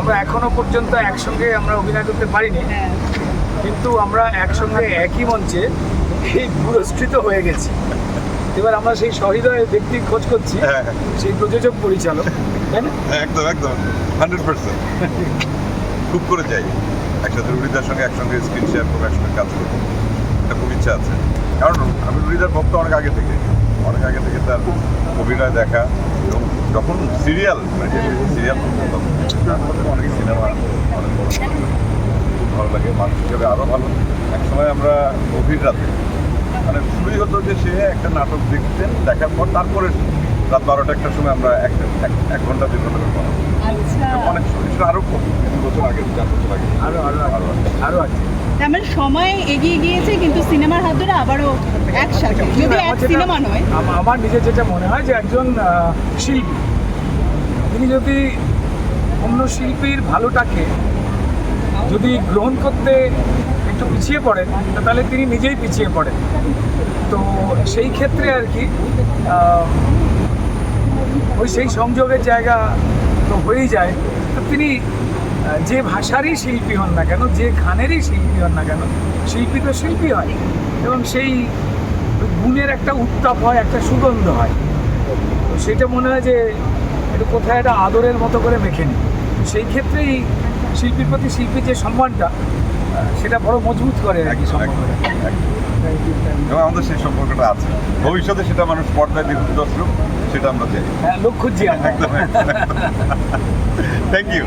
আমরা এখনো পর্যন্ত একসঙ্গে আমরা অভিনয় করতে পারিনি, কিন্তু আমরা একসঙ্গে একই মঞ্চে এই পুরস্কৃত হয়ে গেছি। এবার আমরা সেই সহৃদয় ব্যক্তির খোঁজ করছি, সেই প্রযোজক পরিচালক, তাই না? একদম একদম 100% খুব করে চাই একসাথে রুলিদার সঙ্গে একসঙ্গে স্ক্রিন শেয়ার করবো, একসঙ্গে কাজ করবো, এটা খুব ইচ্ছা আছে। কারণ আমি রুলিদার ভক্ত অনেক আগে থেকে তার অভিনয় দেখা, এবং যখন সিরিয়াল অনেক সিনেমা অনেক বড় খুব ভালো লাগে, মানুষ হিসেবে আরও ভালো। একসময় আমরা গভীর রাতে মানে শুরুই হতো যে সে একটা নাটক দেখতেন, দেখার পর তারপরে রাত 12টা একটার সময় আমরা এক ঘন্টা 2 ঘন্টা করে অনেক সময় আরও 2 বছর আগে 4 বছর আগে আরো আছে। তার মানে সময় এগিয়ে গিয়েছে, কিন্তু সিনেমার হাত ধরে আবারও একসাথে, যদি এক সিনেমা নয়। আমার নিজের যেটা মনে হয় যে একজন শিল্পী, তিনি যদি অন্য শিল্পীর ভালোটাকে যদি গ্রহণ করতে একটু পিছিয়ে পড়েন, তাহলে তিনি নিজেই পিছিয়ে পড়েন। তো সেই ক্ষেত্রে আর কি ওই সেই সংযোগের জায়গা তো হয়েই যায়। তো তিনি যে ভাষারই শিল্পী হন না কেন, যে খানেরই শিল্পী হন না কেন, শিল্পী তো শিল্পী হয়, এবং সেই গুণের একটা উত্তাপ হয়, একটা সুগন্ধ হয়। তো সেটা মনে হয় যে একটু কোথায় একটা আদরের মতো করে মেখে নিই। সেই ক্ষেত্রেই শিল্পীর প্রতি শিল্পীর যে সম্মানটা, সেটা বড় মজবুত করে আর কি সম্পর্কটা। এবং আমাদের সেই সম্পর্কটা আছে, ভবিষ্যতে সেটা মানুষ পর্দায় দেখুক, দর্শক, সেটা আমরা চাই। হ্যাঁ, লোক খুঁজছি আমরা। একদম থ্যাংক ইউ।